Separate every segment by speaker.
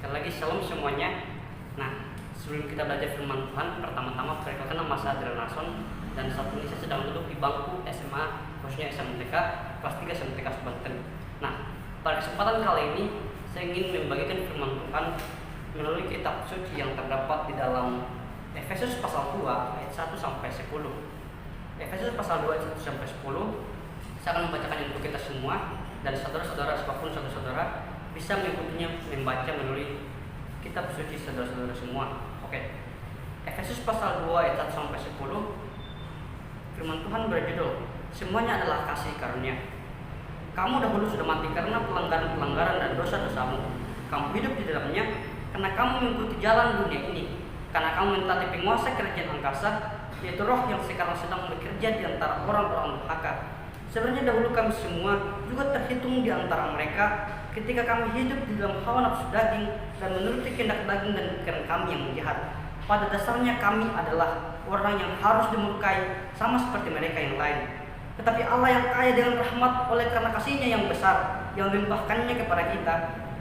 Speaker 1: Sekali lagi shalom semuanya. Nah, sebelum kita belajar firman Tuhan, pertama-tama perkenalkan nama saya Adrian Nason, dan saat ini saya sedang duduk di bangku SMA, khususnya SMTK kelas 3 SMTK Banten. Nah, pada kesempatan kali ini saya ingin membagikan firman Tuhan melalui kitab suci yang terdapat di dalam Efesus pasal 2 ayat 1 sampai 10. Efesus pasal 2 ayat 1 sampai 10. Saya akan membacakan untuk kita semua, dan saudara-saudara, siapapun saudara-saudara bisa mengikutinya membaca melalui kitab suci saudara-saudara semua. Oke. Efesus pasal 2 ayat 1 sampai 10. Firman Tuhan berjudul, semuanya adalah kasih karunia. Kamu dahulu sudah mati karena pelanggaran-pelanggaran dan dosa-dosamu. Kamu hidup di dalamnya karena kamu mengikuti jalan dunia ini, karena kamu mentaati penguasa kerajaan angkasa, yaitu roh yang sekarang sedang bekerja di antara orang-orang durhaka. Sebenarnya dahulu kami semua juga terhitung di antara mereka ketika kami hidup di dalam hawa nafsu daging dan menuruti kehendak daging dan pikiran kami yang jahat. Pada dasarnya kami adalah orang yang harus dimurkai sama seperti mereka yang lain. Tetapi Allah yang kaya dengan rahmat oleh karena kasih-Nya yang besar yang melimpahkannya kepada kita,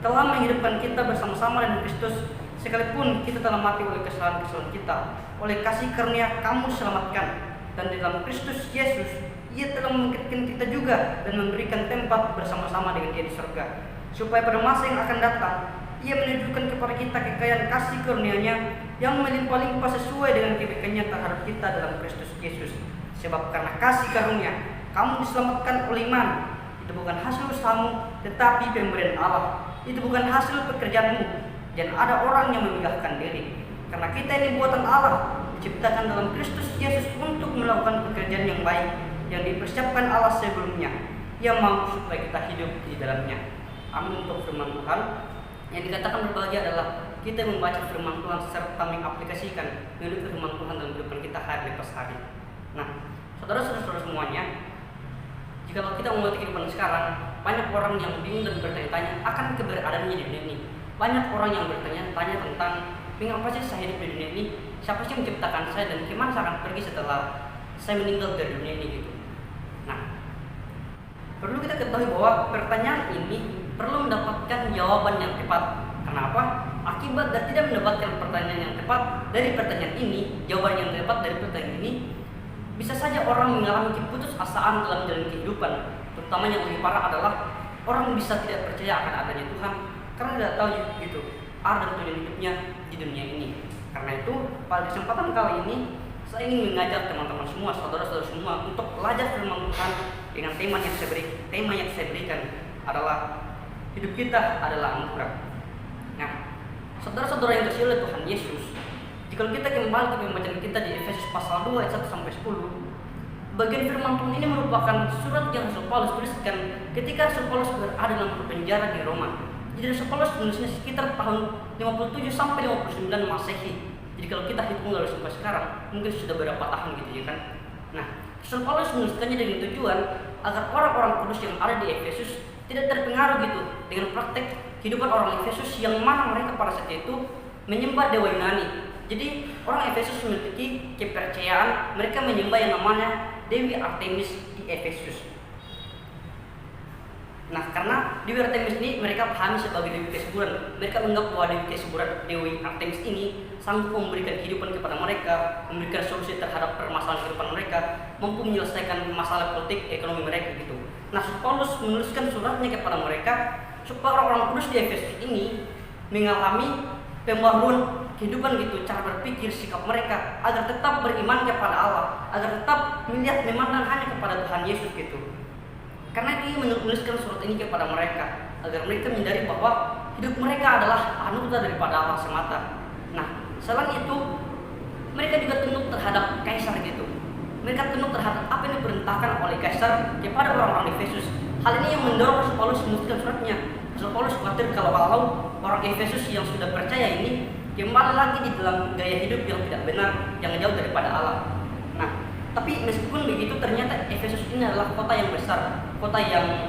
Speaker 1: telah menghidupkan kita bersama-sama dengan Kristus, sekalipun kita telah mati oleh kesalahan-kesalahan kita. Oleh kasih karunia kamu selamatkan, dan di dalam Kristus Yesus Ia telah membangkitkan kita juga dan memberikan tempat bersama-sama dengan Dia di surga, supaya pada masa yang akan datang Ia menunjukkan kepada kita kekayaan kasih karunia-Nya yang melimpah-limpah sesuai dengan kebaikan-Nya terhadap kita dalam Kristus Yesus. Sebab karena kasih karunia kamu diselamatkan oleh iman. Itu bukan hasil usahamu, tetapi pemberian Allah. Itu bukan hasil pekerjaanmu, dan ada orang yang memegahkan diri. Karena kita ini buatan Allah, diciptakan dalam Kristus Yesus untuk melakukan pekerjaan yang baik yang dipersiapkan Allah sebelumnya. Ia mau supaya kita hidup di dalamnya. Amin. Untuk firman Tuhan yang dikatakan berbahagia adalah kita membaca firman Tuhan serta mengaplikasikan melalui firman Tuhan dalam kehidupan kita hari lepas hari. Nah, saudara-saudara semuanya, jika kita membuat kehidupan sekarang, banyak orang yang bingung dan bertanya-tanya akan keberadaannya di dunia ini. Banyak orang yang bertanya-tanya tentang mengapa sih saya hidup di dunia ini, siapa sih yang menciptakan saya, dan kemana saya akan pergi setelah saya meninggal dari dunia ini gitu. Nah, perlu kita ketahui bahwa pertanyaan ini perlu mendapatkan jawaban yang tepat. Kenapa? Akibat dan tidak mendapatkan pertanyaan yang tepat dari pertanyaan ini, jawaban yang tepat dari pertanyaan ini, bisa saja orang mengalami keputusasaan dalam jalan kehidupan. Terutama yang lebih parah adalah orang bisa tidak percaya akan adanya Tuhan karena tidak tahu gitu arti dan tujuan hidupnya di dunia ini. Karena itu, pada kesempatan kali ini saya ingin mengajak teman-teman semua, saudara-saudara semua, untuk belajar firman Tuhan dengan tema yang saya berikan adalah hidup kita adalah anugerah. Nah, saudara-saudara yang dikasihi oleh Tuhan Yesus, jika kita kembali ke pembacaan kita di Efesus pasal 2 ayat 1 sampai 10, bagian firman Tuhan ini merupakan surat yang Rasul Paulus tuliskan ketika Rasul Paulus berada dalam penjara di Roma. Jadi Rasul Paulus menulisnya sekitar tahun 57 sampai 59 Masehi. Jadi kalau kita hitung dari sampai sekarang, mungkin sudah berapa tahun gitu ya kan. Nah, Rasul Paulus menuliskannya dengan tujuan agar orang-orang kudus yang ada di Efesus tidak terpengaruh gitu dengan praktek kehidupan orang Efesus yang mana mereka pada saat itu menyembah dewa Yunani. Jadi orang Efesus memiliki kepercayaan mereka menyembah yang namanya Dewi Artemis di Efesus. Nah, karena Dewi Artemis ini mereka pahami sebagai Dewi kesuburan. Mereka menganggap bahwa Dewi kesuburan, Dewi Artemis ini sanggup memberikan kehidupan kepada mereka, memberikan solusi terhadap permasalahan kehidupan mereka, mampu menyelesaikan masalah politik, ekonomi mereka gitu. Nah, Paulus menuliskan suratnya kepada mereka supaya orang-orang kudus di Efesus ini mengalami pembaharuan kehidupan gitu, cara berpikir, sikap mereka, agar tetap beriman kepada Allah, agar tetap melihat memandang hanya kepada Tuhan Yesus gitu. Karena dia menuliskan surat ini kepada mereka agar mereka menyadari bahwa hidup mereka adalah anugerah daripada Allah semata. Nah, selain itu mereka juga tunduk terhadap kaisar gitu. Mereka tunduk terhadap apa yang diperintahkan oleh kaisar kepada orang-orang Efesus. Hal ini yang mendorong Rasul Paulus menuliskan suratnya. Rasul Paulus khawatir kalau orang Efesus yang sudah percaya ini kembali lagi di dalam gaya hidup yang tidak benar, yang jauh daripada Allah. Nah, tapi meskipun begitu, ternyata Efesus ini adalah kota yang besar, kota yang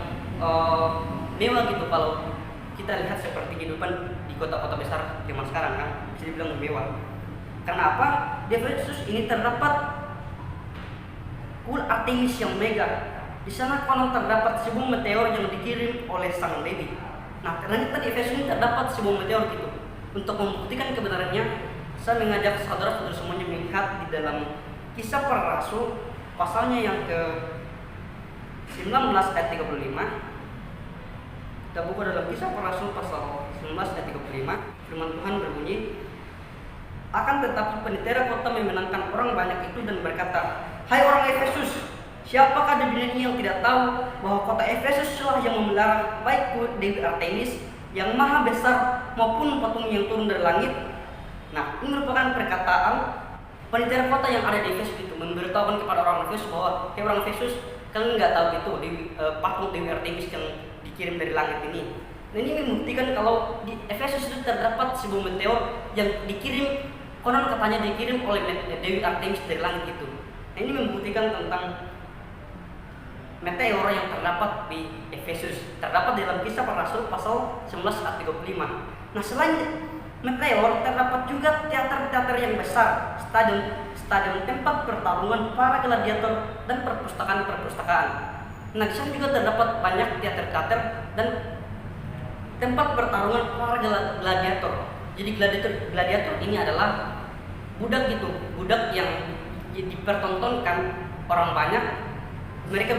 Speaker 1: mewah gitu. Kalau kita lihat seperti kehidupan di kota-kota besar zaman sekarang kan, bisa dibilang mewah. Karena apa? Di Efesus ini terdapat kul Artemis yang megah. Di sana konon terdapat sebuah meteor yang dikirim oleh sang dewi. Nah, ternyata di Efesus ini terdapat sebuah meteor gitu. Untuk membuktikan kebenarannya, saya mengajak saudara-saudara semuanya melihat di dalam Kisah Para Rasul pasalnya yang ke 19 ayat 35. Kita buka dalam Kisah Para Rasul pasal 19 ayat 35. Firman Tuhan berbunyi, akan tetapi penitera kota memenangkan orang banyak itu dan berkata, hai orang Efesus, siapakah di dunia ini yang tidak tahu bahwa kota Efesus lah yang memelihara baik Dewi Artemis yang maha besar maupun patung yang turun dari langit. Nah, ini merupakan perkataan penitera kota yang ada di Efesus itu memberitahukan kepada orang Efesus bahwa hai orang Efesus, kalian nggak tahu itu patung Dewi Artemis yang dikirim dari langit ini. Nah, ini membuktikan kalau di Efesus itu terdapat sebuah meteor yang dikirim, konon katanya dikirim oleh Dewi Artemis dari langit itu. Nah, ini membuktikan tentang meteor yang terdapat di Efesus, terdapat dalam Kisah Para Rasul pasal 11 ayat 35. Nah, selain meteor, terdapat juga teater-teater yang besar, stadion tempat pertarungan para gladiator dan perpustakaan-perpustakaan. Nah, di sana juga terdapat banyak teater-teater dan tempat pertarungan para gladiator. Jadi gladiator ini adalah budak budak yang dipertontonkan orang banyak. Mereka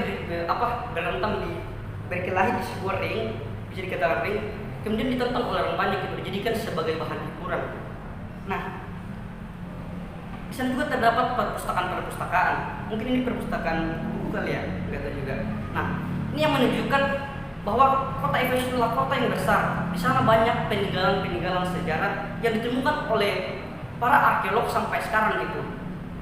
Speaker 1: berkelahi di sebuah ring, bisa dikatakan ring, kemudian ditonton oleh orang banyak, dijadikan sebagai bahan hiburan. Nah, di sana juga terdapat perpustakaan. Mungkin ini perpustakaan buku kali ya, kata juga. Nah, ini yang menunjukkan bahwa kota Efesus adalah kota yang besar. Di sana banyak peninggalan sejarah yang ditemukan oleh para arkeolog sampai sekarang itu.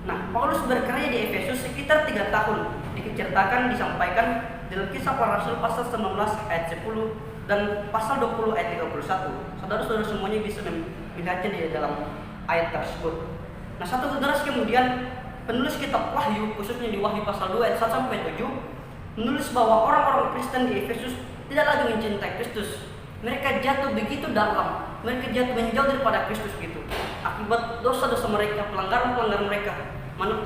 Speaker 1: Nah, Paulus berkarya di Efesus sekitar 3 tahun. Disampaikan dalam Kisah Para Rasul pasal 19 ayat 10 dan pasal 20 ayat 31. Saudara-saudara semuanya bisa melihatnya di dalam ayat tersebut. Nah, satu generasi kemudian penulis kitab Wahyu, khususnya di Wahyu pasal 2 ayat 1 sampai 7, menulis bahwa orang-orang Kristen di Efesus tidak lagi mencintai Kristus. Mereka jatuh begitu dalam, mereka jatuh menjauh daripada Kristus gitu. Akibat dosa-dosa mereka, pelanggaran-pelanggaran mereka,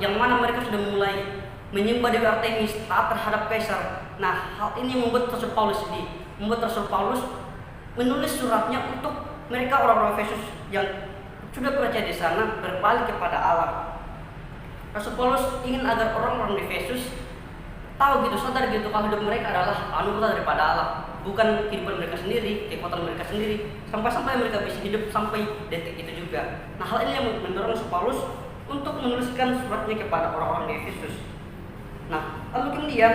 Speaker 1: yang mana mereka sudah mulai menyembah Dewi Artemis, taat terhadap kaisar. Nah, hal ini membuat Rasul Paulus sedih, membuat Rasul Paulus menulis suratnya untuk mereka orang-orang Efesus yang sudah percaya di sana berbalik kepada Allah. Rasul Paulus ingin agar orang-orang di Efesus tahu sadar kalau hidup mereka adalah anugerah daripada Allah, bukan kehidupan mereka sendiri, kekuatan mereka sendiri, sampai mereka bisa hidup sampai detik itu juga. Nah, hal ini yang mendorong Rasul Paulus untuk menuliskan suratnya kepada orang-orang di Efesus. Nah, lalu kemudian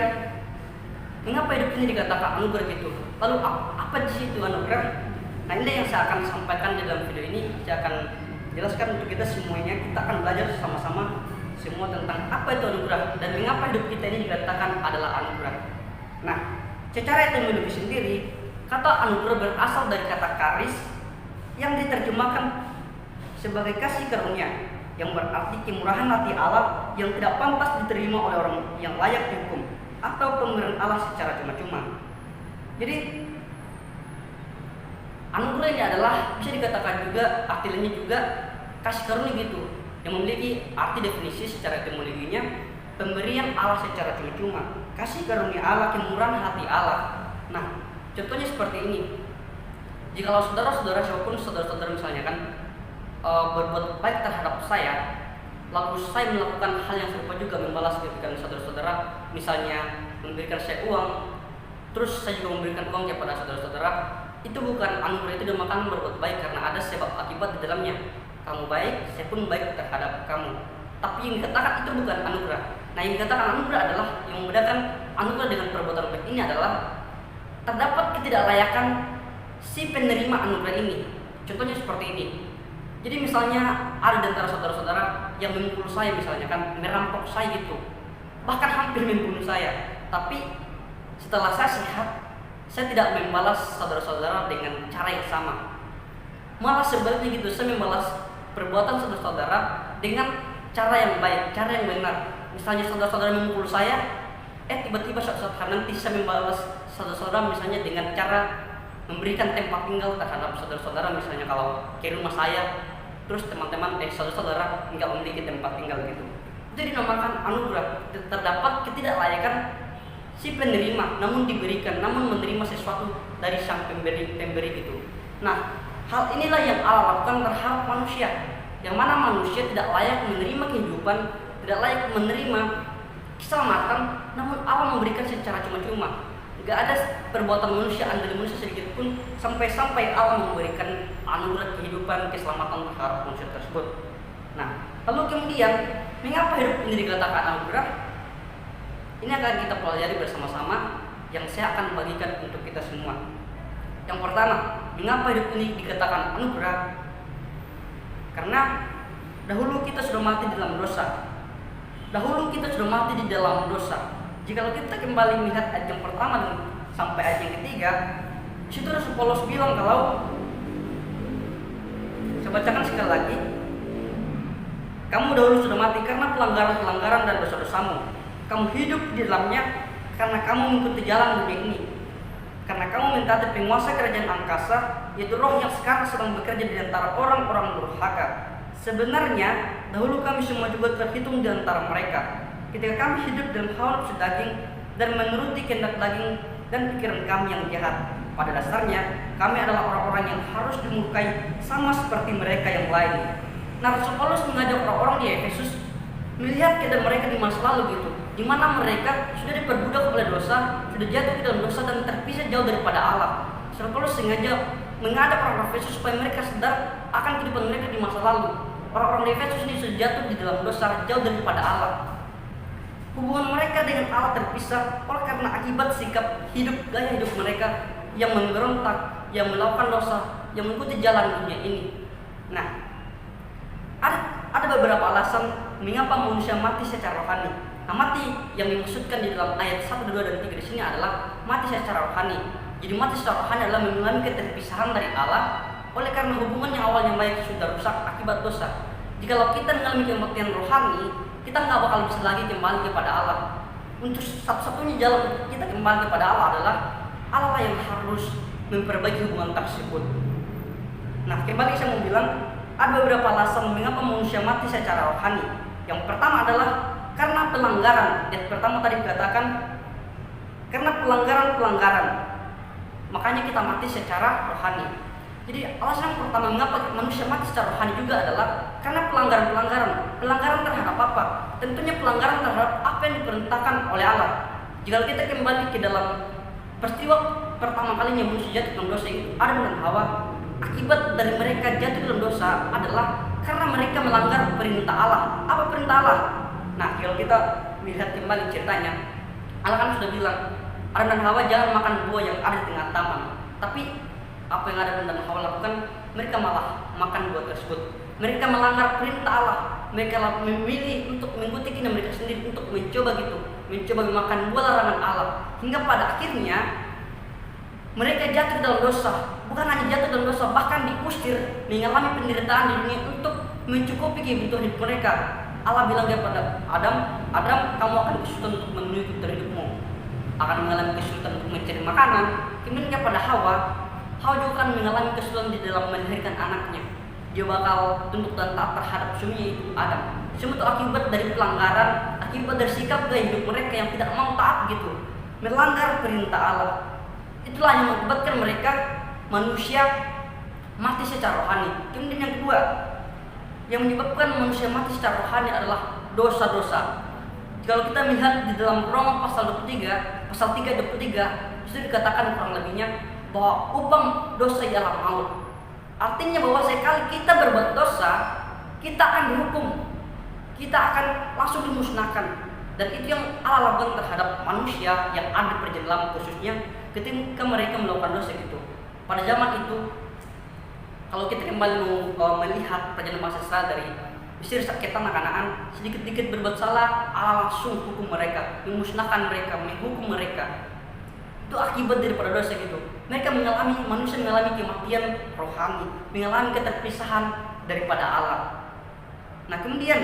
Speaker 1: mengapa hidup ini dikatakan anugerah gitu? Lalu apa sih itu anugerah? Nah, ini yang saya akan sampaikan di dalam video ini. Saya akan jelaskan untuk kita semuanya. Kita akan belajar sama-sama semua tentang apa itu anugerah dan mengapa hidup kita ini dikatakan adalah anugerah. Nah, secara etimologi sendiri, kata anugerah berasal dari kata karis yang diterjemahkan sebagai kasih karunia, yang berarti kemurahan hati Allah yang tidak pantas diterima oleh orang yang layak dihukum, atau pemberian Allah secara cuma-cuma. Jadi anugerah ini adalah bisa dikatakan juga artinya juga kasih karunia gitu, yang memiliki arti definisi secara etimologinya pemberian Allah secara cuma-cuma, kasih karunia Allah, kemurahan hati Allah. Nah, contohnya seperti ini. Jikalau saudara-saudara siapapun saudara-saudara misalnya kan berbuat baik terhadap saya, lalu saya melakukan hal yang serupa juga membalas kebaikan saudara-saudara, misalnya memberikan saya uang, terus saya juga memberikan uang kepada saudara-saudara, itu bukan anugerah, itu dinamakan berbuat baik karena ada sebab akibat di dalamnya. Kamu baik, saya pun baik terhadap kamu. Tapi yang dikatakan itu bukan anugerah. Nah, yang dikatakan anugerah adalah yang membedakan anugerah dengan perbuatan baik ini adalah terdapat ketidaklayakan si penerima anugerah ini. Contohnya seperti ini. Jadi misalnya ada di antara saudara-saudara yang memukul saya misalnya kan, merampok saya gitu, bahkan hampir membunuh saya. Tapi setelah saya sehat, saya tidak membalas saudara-saudara dengan cara yang sama. Malah sebaliknya gitu, saya membalas perbuatan saudara-saudara dengan cara yang baik, cara yang benar. Misalnya saudara-saudara memukul saya, tiba-tiba suatu saat nanti saya membalas saudara-saudara misalnya dengan cara memberikan tempat tinggal terhadap saudara-saudara, misalnya kalau ke rumah saya, terus teman-teman saudara-saudara nggak memiliki tempat tinggal gitu. Itu dinamakan anugerah. Terdapat ketidaklayakan si penerima, namun diberikan, namun menerima sesuatu dari sang pemberi gitu. Nah, Hal inilah yang Allah lakukan terhadap manusia, yang mana manusia tidak layak menerima kehidupan, tidak layak menerima keselamatan, namun Allah memberikan secara cuma-cuma. Gak ada perbuatan manusia, andil manusia sedikit pun sampai Allah memberikan anugerah kehidupan, keselamatan terhadap manusia tersebut. Nah, lalu kemudian mengapa hidup ini dikatakan anugerah? Ini akan kita pelajari bersama-sama, yang saya akan bagikan untuk kita semua. Yang pertama, mengapa hidup ini dikatakan anugerah? Karena dahulu kita sudah mati di dalam dosa. Jika kita kembali melihat ayat yang pertama dan sampai ayat yang ketiga, di situ Rasul Paulus bilang kalau, saya bacakan sekali lagi, kamu dahulu sudah mati karena pelanggaran dan dosa-dosamu. Kamu hidup di dalamnya karena kamu mengikuti jalan dunia ini. Karena kamu mentaati penguasa kerajaan angkasa, yaitu roh yang sekarang sedang bekerja di antara orang-orang durhaka. Sebenarnya dahulu kami semua juga terhitung di antara mereka, ketika kami hidup dalam hawa nafsu daging dan menuruti kehendak daging dan pikiran kami yang jahat. Pada dasarnya kami adalah orang-orang yang harus dimurkai sama seperti mereka yang lain. Nah, Rasul Paulus mengajak orang-orang di Efesus melihat keadaan mereka di masa lalu gitu, di mana mereka sudah diperbudak oleh dosa, sudah jatuh ke dalam dosa dan terpisah jauh daripada Allah. Rasul Paulus sengaja mengajak orang Efesus supaya mereka sadar akan kehidupan mereka di masa lalu. Orang-orang di Efesus ini sudah jatuh di dalam dosa, jauh daripada Allah. Hubungan mereka dengan Allah terpisah oleh karena akibat sikap gaya hidup mereka yang memberontak, yang melakukan dosa, yang mengikuti jalan dunia ini. Nah, ada beberapa alasan mengapa manusia mati secara rohani. Nah, mati yang dimaksudkan di dalam ayat 1, 2, dan 3 di sini adalah mati secara rohani. Jadi mati secara rohani adalah mengalami keterpisahan dari Allah oleh karena hubungan yang awalnya baik sudah rusak akibat dosa. Jikalau kita mengalami kematian rohani, kita nggak bakal bisa lagi kembali kepada Allah. Untuk satu-satunya jalan kita kembali kepada Allah adalah Allah yang harus memperbaiki hubungan tersebut. Nah, kembali saya mau bilang, ada beberapa alasan mengapa manusia mati secara rohani. Yang pertama adalah karena pelanggaran. Yang pertama tadi dikatakan karena pelanggaran, makanya kita mati secara rohani. Jadi alasan yang pertama mengapa manusia mati secara rohani juga adalah karena pelanggaran terhadap apa? Tentunya pelanggaran terhadap apa yang diperintahkan oleh Allah. Jika kita kembali ke dalam peristiwa pertama kalinya manusia jatuh dalam dosa itu, Adam dan Hawa, akibat dari mereka jatuh dalam dosa adalah karena mereka melanggar perintah Allah. Apa perintah Allah? Nah, kalau kita melihat kembali ceritanya, Allah kan sudah bilang, Adam dan Hawa jangan makan buah yang ada di tengah taman. Tapi apa yang Adam dan Hawa lakukan? Mereka malah makan buah tersebut. Mereka melanggar perintah Allah. Mereka memilih untuk mengikuti keinginan mereka sendiri, untuk mencoba memakan buah larangan Allah. Hingga pada akhirnya mereka jatuh dalam dosa. Bukan hanya jatuh dalam dosa, bahkan diusir, mengalami penderitaan di dunia untuk mencukupi kebutuhan hidup mereka. Allah bilang kepada Adam, kamu akan kesulitan untuk memenuhi kebutuhan hidupmu, akan mengalami kesulitan untuk mencari makanan. Kemudian pada Hawa juga akan mengalami kesulitan di dalam melahirkan anaknya. Dia bakal tunduk dan taat terhadap suaminya itu Adam. Semua itu akibat dari pelanggaran, akibat dari sikap gaya hidup mereka yang tidak mau taat gitu, melanggar perintah Allah. Itulah yang mengakibatkan mereka manusia mati secara rohani. Kemudian yang kedua, yang menyebabkan manusia mati secara rohani adalah dosa-dosa. Kalau kita melihat di dalam Roma pasal 3 itu dikatakan kurang lebihnya bahwa upah dosa ialah maut. Artinya bahwa sekali kita berbuat dosa, kita akan dihukum, kita akan langsung dimusnahkan. Dan itu yang Allah lakukan terhadap manusia yang ada di perjalanan, khususnya ketika mereka melakukan dosa gitu. Pada zaman itu, kalau kita kembali melihat perjalanan bangsa Israel dari Mesir ke tanah Kanaan, sedikit-sedikit berbuat salah, Allah langsung hukum mereka, memusnahkan mereka, menghukum mereka. Itu akibat daripada dosa gitu. Manusia mengalami kematian rohani, mengalami keterpisahan daripada Allah. Nah, kemudian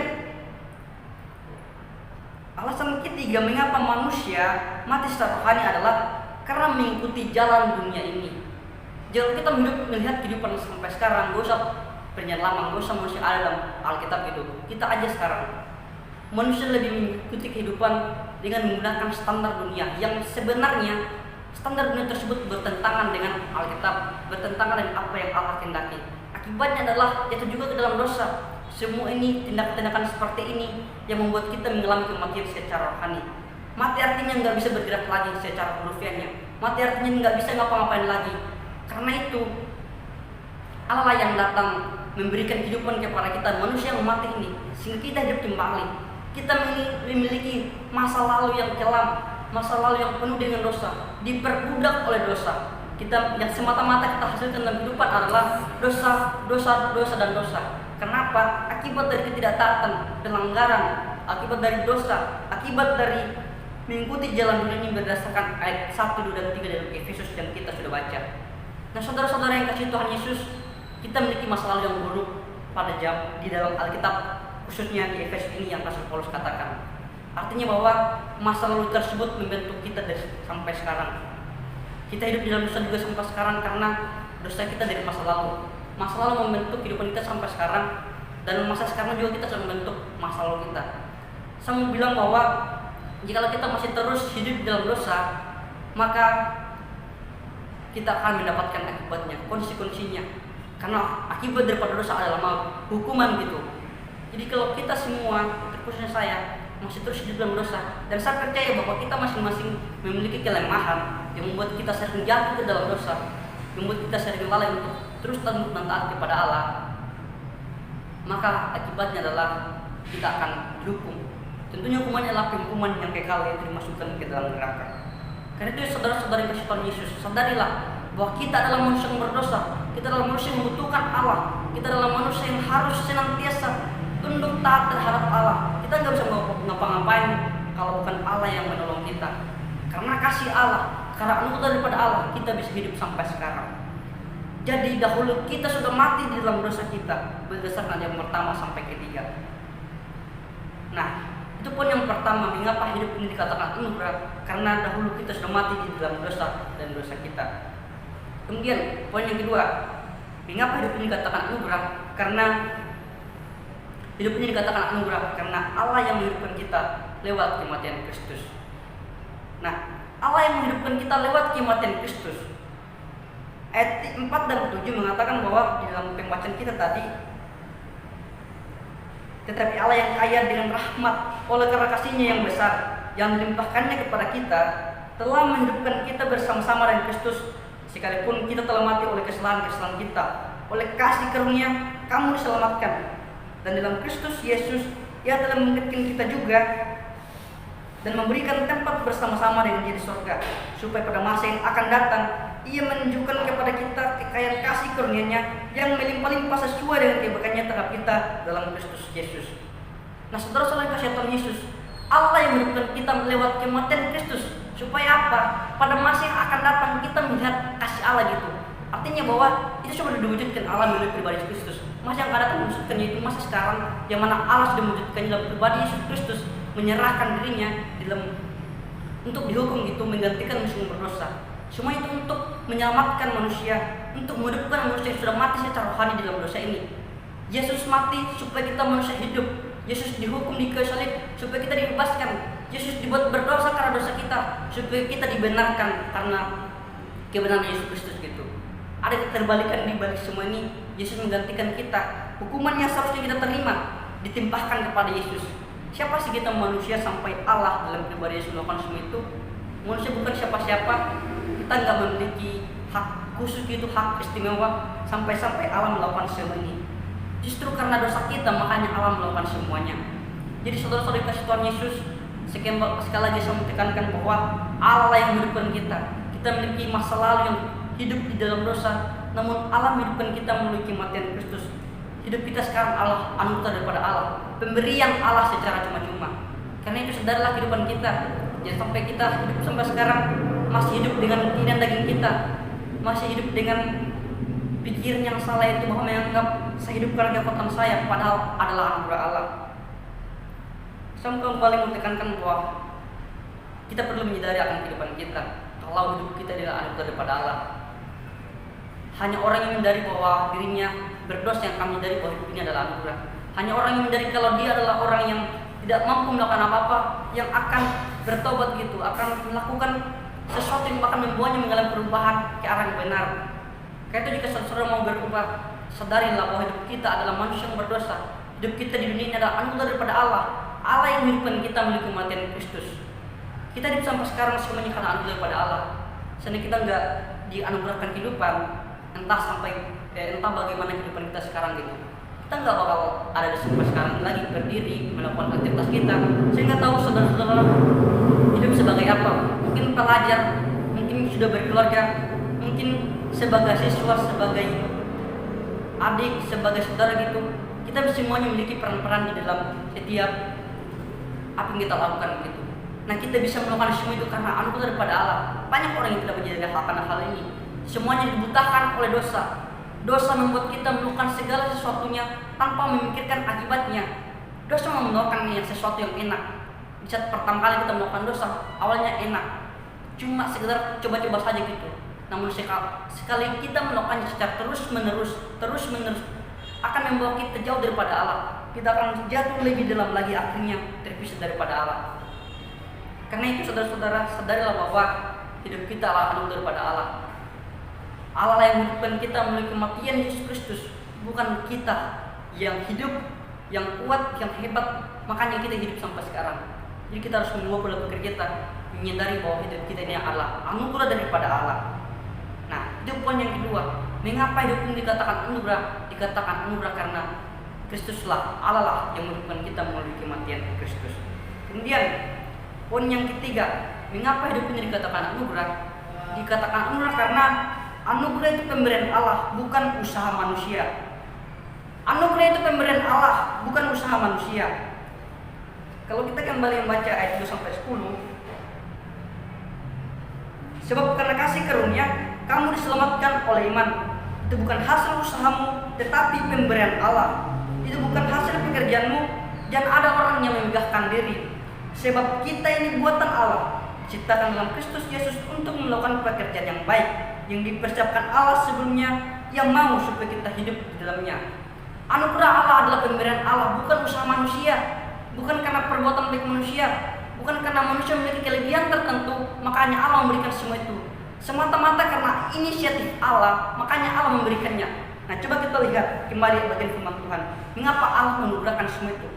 Speaker 1: alasan ketiga mengapa manusia mati secara rohani adalah karena mengikuti jalan dunia ini. Jika kita melihat kehidupan sampai sekarang, gak usah perjanjian lama, gak usah manusia ada dalam Alkitab gitu. Kita aja sekarang, manusia lebih mengikuti kehidupan dengan menggunakan standar dunia yang sebenarnya Standar dunia tersebut bertentangan dengan Alkitab, bertentangan dengan apa yang Allah kehendaki. Akibatnya adalah jatuh juga ke dalam dosa. Semua ini, tindakan-tindakan seperti ini yang membuat kita mengalami kematian secara rohani. Mati artinya nggak bisa bergerak lagi secara hurufiahnya. Mati artinya nggak bisa ngapa-ngapain lagi. Karena itu Allah yang datang memberikan kehidupan kepada kita manusia yang mati ini, sehingga kita hidup kembali. Kita memiliki masa lalu yang kelam, masa lalu yang penuh dengan dosa, diperbudak oleh dosa. Kita yang semata-mata kita hasilkan dalam kehidupan adalah dosa, dan dosa. Kenapa? Akibat dari ketidaktaatan, pelanggaran, akibat dari dosa, akibat dari mengikuti jalan dunia ini berdasarkan ayat 1, 2, dan 3 dari Efesus yang kita sudah baca. Nah, saudara-saudara yang kasih Tuhan Yesus, kita memiliki masa lalu yang buruk pada di dalam Alkitab, khususnya di Efesus ini yang Rasul Paulus katakan. Artinya bahwa masa lalu tersebut membentuk kita sampai sekarang. Kita hidup di dalam dosa juga sampai sekarang karena dosa kita dari masa lalu. Masa lalu membentuk kehidupan kita sampai sekarang, dan masa sekarang juga kita sedang membentuk masa lalu kita. Saya mau bilang bahwa jika kita masih terus hidup di dalam dosa, maka kita akan mendapatkan akibatnya, konsekuensinya. Karena akibat daripada dosa adalah maut, hukuman gitu. Jadi kalau kita semua, terkhususnya saya, masih terus hidup dalam dosa, dan saya percaya bahwa kita masing-masing memiliki kelemahan yang membuat kita sering jatuh ke dalam dosa, yang membuat kita sering lalai untuk terus tunduk dan taat kepada Allah, maka akibatnya adalah kita akan dihukum. Tentunya hukumannya adalah hukuman yang kekal, yang dimasukkan ke dalam neraka. Karena itu saudara-saudara yang kasih Tuhan Yesus, sadarilah bahwa kita adalah manusia yang berdosa, kita adalah manusia yang membutuhkan Allah, kita adalah manusia yang harus senantiasa tunduk taat terhadap Allah. Kita nggak bisa ngapa-ngapain kalau bukan Allah yang menolong kita. Karena kasih Allah, karena anugerah daripada Allah, kita bisa hidup sampai sekarang. Jadi dahulu kita sudah mati di dalam dosa kita, berdasarkan yang pertama sampai ketiga. Nah, itu pun yang pertama, mengapa hidup ini dikatakan anugerah? Karena dahulu kita sudah mati di dalam dosa dan dosa kita. Kemudian poin yang kedua, mengapa hidup ini dikatakan anugerah? Karena hidup ini dikatakan anugerah karena Allah yang menghidupkan kita lewat kematian Kristus. Nah, Allah yang menghidupkan kita lewat kematian Kristus. Ayat 4 dan 7 mengatakan bahwa di dalam pembacaan kita tadi, tetapi Allah yang kaya dengan rahmat oleh karena kasih-Nya yang besar yang dilimpahkannya kepada kita, telah menghidupkan kita bersama-sama dengan Kristus, sekalipun kita telah mati oleh kesalahan-kesalahan kita. Oleh kasih karunia kamu diselamatkan. Dan dalam Kristus Yesus, Ia telah mengingatkan kita juga dan memberikan tempat bersama-sama dengan Dia di surga, supaya pada masa yang akan datang Ia menunjukkan kepada kita kekayaan kasih karunia-Nya yang melimpah-limpah sesuai dengan kebaikan-Nya terhadap kita dalam Kristus Yesus. Nah, saudara-saudara kasih Tuhan Yesus, Allah yang menghidupkan kita lewat kematian Kristus, supaya apa? Pada masa yang akan datang kita melihat kasih Allah gitu. Artinya bahwa itu sudah diwujudkan Allah melalui pribadi Kristus. Masa yang akan datang mewujudkannya itu masa sekarang, yang mana Allah sudah mewujudkan dalam pribadi Yesus Kristus, menyerahkan dirinya untuk dihukum gitu, menggantikan musuh berdosa. Semua itu untuk menyelamatkan manusia, untuk menghidupkan manusia yang sudah mati secara rohani di dalam dosa ini. Yesus mati supaya kita manusia hidup. Yesus dihukum di kayu salib supaya kita dibebaskan. Yesus dibuat berdosa karena dosa kita supaya kita dibenarkan karena kebenaran Yesus Kristus gitu. Ada keterbalikan di balik semua ini. Yesus menggantikan kita. Hukuman yang seharusnya kita terima ditimpahkan kepada Yesus. Siapa sih kita manusia sampai Allah dalam pribadi Yesus melakukan semua itu? Manusia bukan siapa-siapa. Kita nggak memiliki hak khusus itu, hak istimewa sampai Allah melakukan semua ini. Justru karena dosa kita makanya Allah melakukan semuanya. Jadi saudara-saudara kasih Tuhan Yesus, sekali lagi saya menekankan bahwa Allah yang menghidupkan kita. Kita memiliki masa lalu yang hidup di dalam dosa, namun Allah menghidupkan kita melalui kematian Kristus. Hidup kita sekarang Allah anugerah daripada Allah, pemberian Allah secara cuma-cuma. Karena itu sadarlah kehidupan kita. Jangan sampai kita hidup sampai sekarang masih hidup dengan keinginan daging kita, masih hidup dengan pikiran yang salah, itu bahwa menganggap saya hidup karena kekuatan saya, padahal adalah anugerah Allah. Saya kembali menekankan bahwa kita perlu menyadari akan kehidupan kita, kalau hidup kita adalah anugerah daripada Allah. Hanya orang yang menyadari bahwa dirinya berdosa yang akan menyadari bahwa hidup ini adalah anugerah. Hanya orang yang menyadari kalau dia adalah orang yang tidak mampu melakukan apa-apa, yang akan bertobat gitu, akan melakukan sesuatu yang akan membuatnya mengalami perubahan ke arah yang benar. Karena itu jika saudara mau berubah, sadarilah bahwa hidup kita adalah manusia yang berdosa. Hidup kita di dunia ini adalah anugerah daripada Allah. Allah yang menghidupkan kita melalui kematian Kristus. Kita hidup sampai sekarang semuanya karena anugerah daripada Allah. Seandainya kita nggak dianugerahkan kehidupan, entah bagaimana kehidupan kita sekarang gitu, kita nggak bakal ada di sampai sekarang lagi berdiri melakukan aktivitas kita. Saya nggak tahu saudara-saudara hidup sebagai apa. Mungkin pelajar, mungkin sudah berkeluarga, mungkin sebagai siswa, sebagai adik, sebagai saudara gitu. Kita semuanya memiliki peran-peran di dalam setiap apa yang kita lakukan gitu. Nah, kita bisa melakukan semua itu karena anugerah daripada Allah. Banyak orang yang tidak menjaga hal ini. Semuanya dibutakan oleh dosa. Dosa membuat kita melakukan segala sesuatunya tanpa memikirkan akibatnya. Dosa menawarkan sesuatu yang enak. Di saat pertama kali kita melakukan dosa, awalnya enak, cuma sekedar coba-coba saja gitu. Namun sekali kita melakukannya secara terus-menerus akan membawa kita jauh daripada Allah. Kita akan jatuh lebih dalam lagi, akhirnya terpisah daripada Allah. Karena itu saudara-saudara, sadarilah bahwa hidup kita adalah anugerah daripada Allah. Allah yang menghidupkan kita melalui kematian Yesus Kristus, bukan kita yang hidup, yang kuat, yang hebat, makanya kita hidup sampai sekarang. Jadi kita harus mengubah pola pikir kita, menyadari bahwa hidup kita ini adalah anugerah daripada Allah. Nah, itu poin yang kedua. Mengapa hidup ini dikatakan anugerah? Dikatakan anugerah karena Kristuslah, Allah lah yang menghidupkan kita melalui kematian Kristus. Kemudian poin yang ketiga, mengapa hidup ini dikatakan anugerah? Dikatakan anugerah karena anugerah itu pemberian Allah, bukan usaha manusia. Anugerah itu pemberian Allah, bukan usaha manusia. Kalau kita kembali membaca ayat 2 sampai 10, sebab karena kasih karunia kamu diselamatkan oleh iman. Itu bukan hasil usahamu, tetapi pemberian Allah. Itu bukan hasil pekerjaanmu, dan ada orang yang memegahkan diri. Sebab kita ini buatan Allah, diciptakan dalam Kristus Yesus untuk melakukan pekerjaan yang baik, yang dipersiapkan Allah sebelumnya, yang mau supaya kita hidup di dalamnya. Anugerah Allah adalah pemberian Allah, bukan usaha manusia, bukan karena perbuatan baik manusia, bukan karena manusia memiliki kelebihan tertentu, makanya Allah memberikan semua itu. Semata-mata karena inisiatif Allah, makanya Allah memberikannya. Nah, coba kita lihat kembali bagian firman Tuhan. Mengapa Allah menganugerahkan semua itu?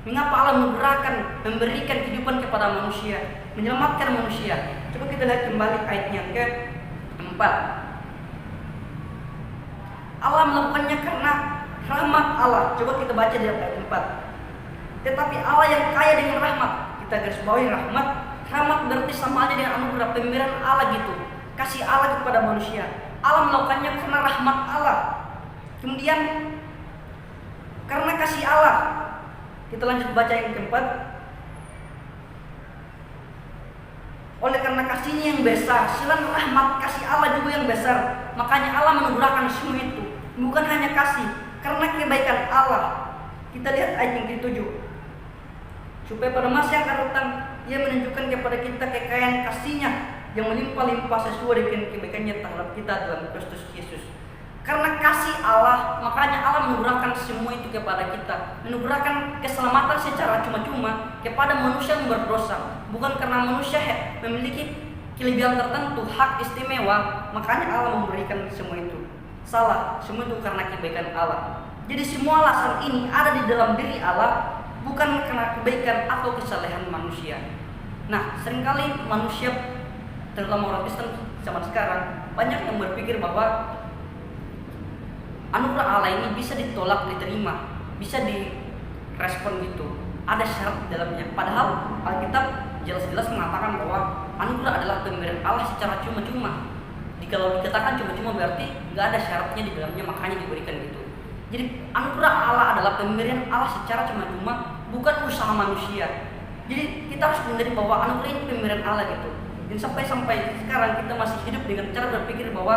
Speaker 1: Mengapa Allah menganugerahkan, memberikan kehidupan kepada manusia, menyelamatkan manusia? Coba kita lihat kembali ayatnya ke-4. Allah melakukannya karena rahmat Allah. Coba kita baca di ayat 4. Tetapi Allah yang kaya dengan rahmat. Kita garis bawahi rahmat. Rahmat berarti sama aja dengan anugerah, pemberian Allah gitu. Kasih Allah kepada manusia. Allah melakukannya karena rahmat Allah. Kemudian karena kasih Allah. Kita lanjut baca yang keempat. Oleh karena kasihnya yang besar, selain rahmat, kasih Allah juga yang besar. Makanya Allah menganugerahkan semua itu. Bukan hanya kasih, karena kebaikan Allah. Kita lihat ayat yang ke-7. Supaya pada masa yang akan datang, Ia menunjukkan kepada kita kekayaan kasih-Nya yang melimpah-limpah sesuai dengan kebaikannya terhadap kita dalam Kristus Yesus. Karena kasih Allah, makanya Allah menganugerahkan semua itu kepada kita. Menganugerahkan keselamatan secara cuma-cuma kepada manusia yang berdosa. Bukan karena manusia memiliki kelebihan tertentu, hak istimewa, makanya Allah memberikan semua itu. Salah, semua itu karena kebaikan Allah. Jadi semua alasan ini ada di dalam diri Allah, bukan karena kebaikan atau kesalehan manusia. Nah, seringkali manusia, terutama orang Kristen zaman sekarang, banyak yang berpikir bahwa anugerah Allah ini bisa ditolak, diterima, bisa direspon gitu. Ada syarat di dalamnya. Padahal Alkitab jelas-jelas mengatakan bahwa anugerah adalah pemberian Allah secara cuma-cuma. Kalau dikatakan cuma-cuma berarti nggak ada syaratnya di dalamnya, makanya diberikan gitu. Jadi anugerah Allah adalah pemberian Allah secara cuma-cuma, bukan usaha manusia. Jadi kita harus menyadari bahwa anugerah ini pemberian Allah gitu. Dan sampai sekarang kita masih hidup dengan cara berpikir bahwa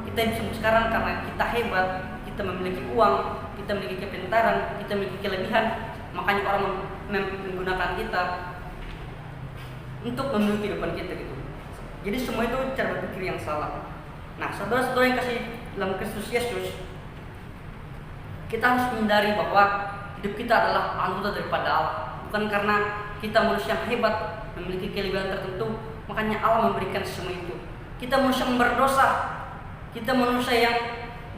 Speaker 1: kita hidup sekarang karena kita hebat, kita memiliki uang, kita memiliki kepintaran, kita memiliki kelebihan, makanya orang menggunakan kita untuk memenuhi kehidupan kita gitu. Jadi semua itu cara berpikir yang salah. Nah, saudara-saudara yang kasih dalam Kristus Yesus, kita harus menyadari bahwa hidup kita adalah anugerah daripada Allah. Bukan karena kita manusia yang hebat, memiliki kelebihan tertentu, Makanya Allah memberikan semua itu. Kita manusia yang berdosa, kita manusia yang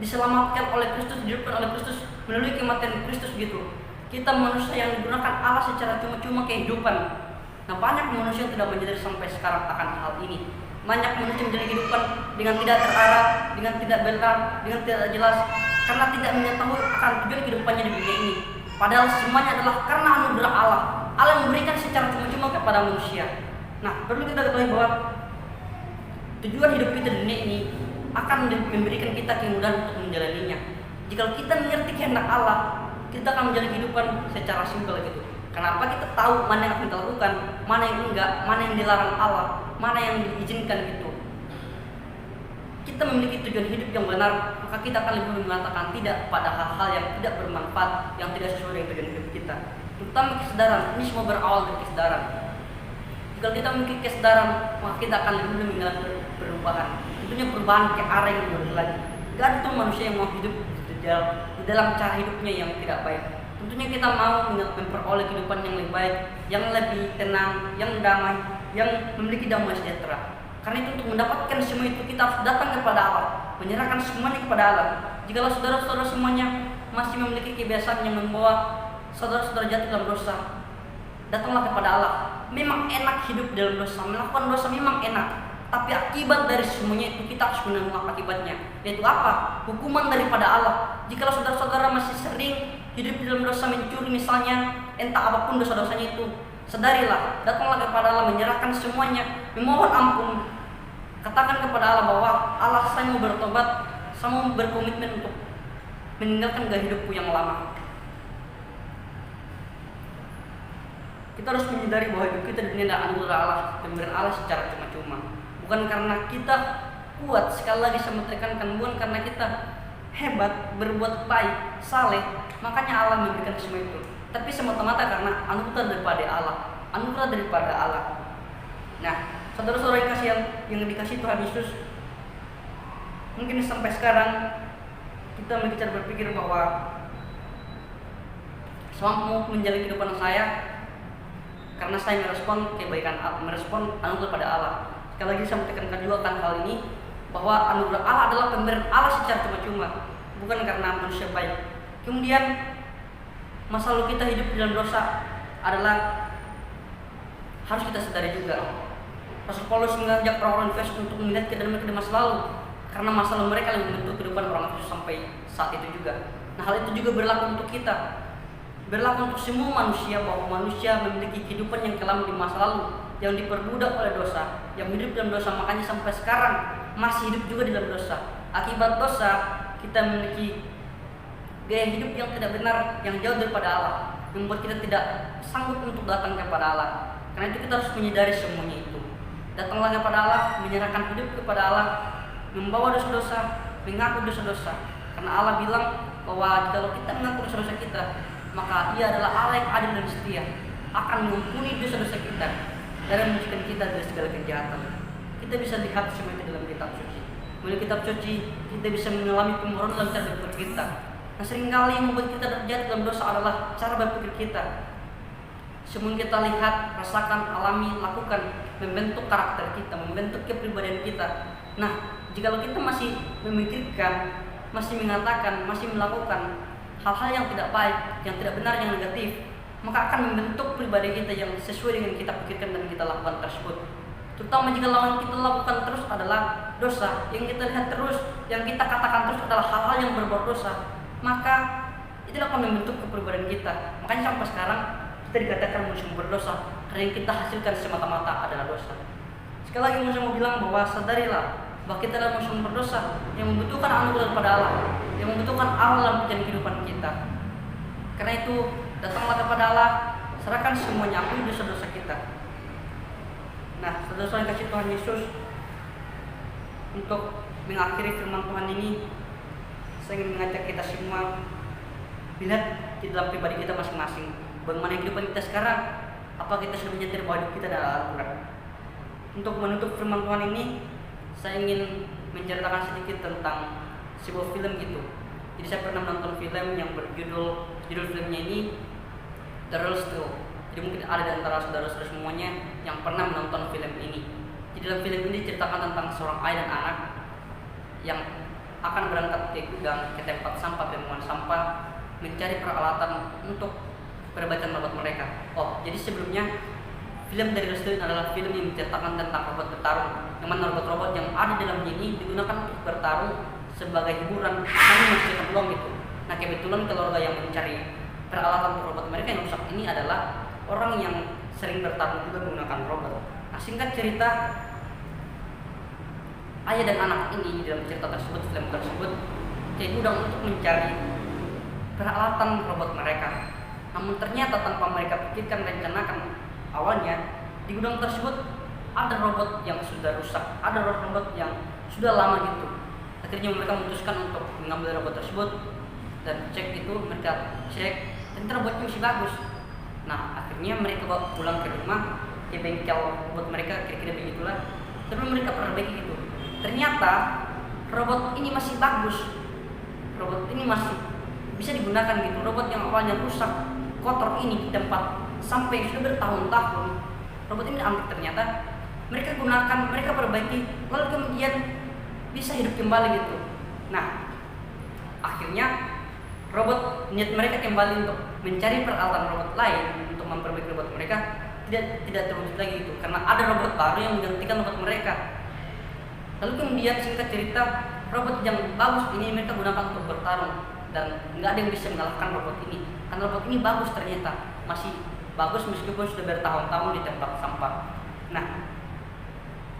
Speaker 1: diselamatkan oleh Kristus, dihidupkan oleh Kristus melalui kematian Kristus gitu. Kita manusia yang digunakan Allah secara cuma-cuma kehidupan. Nah, banyak manusia yang tidak menyadari sampai sekarang akan hal ini. Banyak manusia menjalani kehidupan dengan tidak terarah, dengan tidak benar, dengan tidak jelas, karena tidak mengetahui akan tujuan kehidupannya di dunia ini. Padahal semuanya adalah karena anugerah Allah. Allah yang memberikan secara cuma-cuma kepada manusia. Nah, perlu kita ketahui bahwa tujuan hidup kita di dunia ini akan memberikan kita kemudahan untuk menjalaninya. Jika kita mengerti kehendak Allah, kita akan menjalani kehidupan secara simpel gitu. Kenapa? Kita tahu mana yang akan kita lakukan, mana yang enggak, mana yang dilarang Allah, mana yang diizinkan gitu. Kita memiliki tujuan hidup yang benar, maka kita akan lebih mengatakan tidak pada hal-hal yang tidak bermanfaat, yang tidak sesuai dengan tujuan hidup kita. Terutama kesadaran, ini semua berawal dari kesadaran. Jika kita memiliki kesadaran, maka kita akan lebih mengalami perubahan. Tentunya perubahan ke arah yang lebih lagi. Gak ada tuh manusia yang mau hidup di dalam cara hidupnya yang tidak baik. Tentunya kita mau memperoleh kehidupan yang lebih baik, yang lebih tenang, yang damai, yang memiliki damai sejahtera. Karena itu untuk mendapatkan semua itu kita harus datang kepada Allah, menyerahkan semuanya kepada Allah. Jikalau saudara-saudara semuanya masih memiliki kebiasaan yang membawa saudara-saudara jatuh dalam dosa, datanglah kepada Allah. Memang enak hidup dalam dosa, melakukan dosa memang enak, tapi akibat dari semuanya itu kita harus menanggung akibatnya. Yaitu apa? Hukuman daripada Allah. Jikalau saudara-saudara masih sering hidup di dalam dosa, mencuri misalnya, entah apapun dosa-dosanya itu, sadarilah, datanglah kepada Allah, menyerahkan semuanya, memohon ampun. Katakan kepada Allah bahwa Allah, saya mau bertobat, saya mau berkomitmen untuk meninggalkan gaya hidupku yang lama. Kita harus menyadari bahwa hidup kita di dunia adalah anugerah Allah, pemberian Allah secara cuma-cuma. Bukan karena kita kuat, sekali lagi saya menekankan, bukan karena kita hebat, berbuat baik, saleh, makanya Allah memberikan semua itu. Tapi semata-mata karena anugerah daripada Allah, anugerah daripada Allah. Nah, saudara-saudara yang dikasih Tuhan Yesus, mungkin sampai sekarang kita mengejar berpikir bahwa saya mau menjalani kehidupan saya karena saya merespon kebaikan, merespon anugerah pada Allah. Sekali lagi saya menekankan juga akan hal ini, bahwa anugerah Allah adalah pemberian Allah secara cuma-cuma, bukan karena manusia baik. Kemudian masa lalu kita hidup di dalam dosa adalah harus kita sadari juga. Rasul Paulus mengajak orang-orang Efesus untuk melihat ke dalam masa lalu, karena masa lalu mereka yang membentuk kehidupan orang Efesus sampai saat itu juga. Nah, hal itu juga berlaku untuk kita, berlaku untuk semua manusia, bahwa manusia memiliki kehidupan yang kelam di masa lalu, yang diperbudak oleh dosa, yang hidup dalam dosa, makanya sampai sekarang masih hidup juga di dalam dosa. Akibat dosa kita memiliki gaya hidup yang tidak benar, yang jauh daripada Allah, yang membuat kita tidak sanggup untuk datang kepada Allah. Karena itu kita harus menyadari semuanya itu. Datanglah kepada Allah, menyerahkan hidup kepada Allah, membawa dosa-dosa, mengaku dosa-dosa. Karena Allah bilang bahwa kalau kita mengaku dosa-dosa kita, maka Ia adalah Allah yang adil dan setia, akan mengampuni dosa-dosa kita dan menyucikan kita dari segala kejahatan. Kita bisa lihat semua itu dalam kitab suci. Melalui kitab suci kita bisa mengalami pemurnian dalam cara berpikir kita. Nah, seringkali yang membuat kita terjatuh dalam dosa adalah cara berpikir kita. Semua yang kita lihat, rasakan, alami, lakukan membentuk karakter kita, membentuk kepribadian kita. Nah, jika kita masih memikirkan, masih mengatakan, masih melakukan hal-hal yang tidak baik, yang tidak benar, yang negatif, maka akan membentuk pribadi kita yang sesuai dengan kita pikirkan dan kita lakukan tersebut. Terutama jika lawan kita lakukan terus adalah dosa, yang kita lihat terus, yang kita katakan terus adalah hal-hal yang berbau dosa, maka itu akan membentuk kepribadian kita. Makanya sampai sekarang kita dikatakan manusia berdosa, karena yang kita hasilkan semata-mata adalah dosa. Sekali lagi manusia mau bilang bahwa sadarilah bahwa kita adalah manusia berdosa yang membutuhkan anugerah daripada Allah, yang membutuhkan Allah dalam perjalanan kehidupan kita. Karena itu datanglah kepada Allah, serahkan semuanya, ampuni dosa-dosa kita. Nah, saudara-saudara yang kasih Tuhan Yesus, untuk mengakhiri firman Tuhan ini, saya ingin mengajak kita semua lihat di dalam pribadi kita masing-masing. Bagaimana kehidupan kita sekarang? Apa kita sudah menyadari bahwa hidup kita adalah Al-Quran? Untuk menutup firman Tuhan ini, saya ingin menceritakan sedikit tentang sebuah film gitu. Jadi saya pernah menonton film yang judul filmnya ini The Real Story. Jadi mungkin ada di antara saudara-saudara semuanya yang pernah menonton film ini. Di dalam film ini diceritakan tentang seorang ayah dan anak yang akan berangkat ke gudang, ke tempat sampah, pembuangan sampah, mencari peralatan untuk perbaikan robot mereka. Oh, jadi sebelumnya film dari Resident adalah film yang menceritakan tentang robot bertarung, yang mana robot-robot yang ada di dalam ini digunakan untuk bertarung sebagai hiburan, namun menghasilkan uang gitu. Nah, kebetulan keluarga yang mencari peralatan untuk robot mereka yang rusak ini adalah orang yang sering bertarung juga menggunakan robot. Nah, singkat cerita, ayah dan anak ini dalam cerita tersebut, film tersebut, ke gudang untuk mencari peralatan robot mereka. Namun ternyata tanpa mereka pikirkan dan rencanakan awalnya, di gudang tersebut ada robot yang sudah rusak, ada robot yang sudah lama gitu. Akhirnya mereka memutuskan untuk mengambil robot tersebut dan cek itu, mereka cek dan robotnya masih bagus. Nah, akhirnya mereka bawa pulang ke rumah, ke bengkel robot mereka, kira-kira begitulah. Tapi mereka perbaiki itu. Ternyata robot ini masih bagus, robot ini masih bisa digunakan gitu. Robot yang awalnya rusak, kotor ini di tempat sampai sudah bertahun-tahun, robot ini antik ternyata. Mereka gunakan, mereka perbaiki, lalu kemudian bisa hidup kembali gitu. Nah, akhirnya robot, niat mereka kembali untuk mencari peralatan robot lain untuk memperbaiki robot mereka tidak terwujud lagi gitu, karena ada robot baru yang menggantikan robot mereka. Lalu kemudian singkat cerita, robot yang bagus ini mereka gunakan untuk bertarung dan nggak ada yang bisa mengalahkan robot ini, karena robot ini bagus ternyata, masih bagus meskipun sudah bertahun-tahun di tempat sampah. Nah,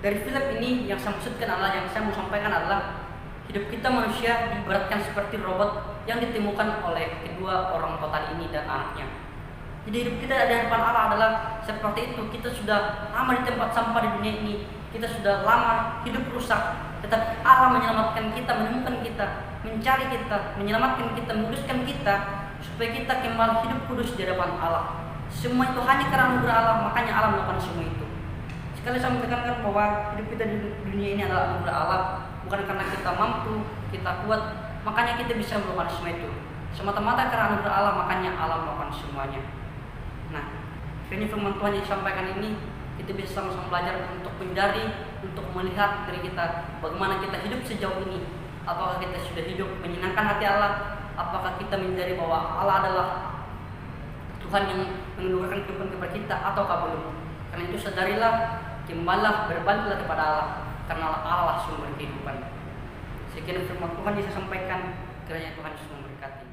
Speaker 1: dari film ini yang saya maksudkan adalah, yang saya mau sampaikan adalah, hidup kita manusia diibaratkan seperti robot yang ditemukan oleh kedua orang total ini dan anaknya. Jadi hidup kita di hadapan Allah adalah seperti itu. Kita sudah lama di tempat sampah di dunia ini, kita sudah lama hidup rusak, tetapi Allah menyelamatkan kita, menemukan kita, mencari kita, menyelamatkan kita, menguduskan kita, supaya kita kembali hidup kudus di hadapan Allah. Semua itu hanya karena anugerah Allah, makanya Allah melakukan semua itu. Sekali saya menekankan bahwa hidup kita di dunia ini adalah anugerah Allah, bukan karena kita mampu, kita kuat, makanya kita bisa melakukan semua itu. Semata-mata karena anugerah Allah, makanya Allah melakukan semuanya. Nah, ini firman Tuhan yang disampaikan ini, kita bisa sama-sama belajar untuk mencari, untuk melihat dari kita bagaimana kita hidup sejauh ini. Apakah kita sudah hidup menyenangkan hati Allah? Apakah kita menyadari bahwa Allah adalah Tuhan yang menganugerahkan kehidupan kepada kita, ataukah belum? Karena itu sadarilah, kembalilah, berbaliklah kepada Allah, karena Allah sumber kehidupan. Sekian firman Tuhan yang saya sampaikan, kiranya Tuhan Yesus memberkati.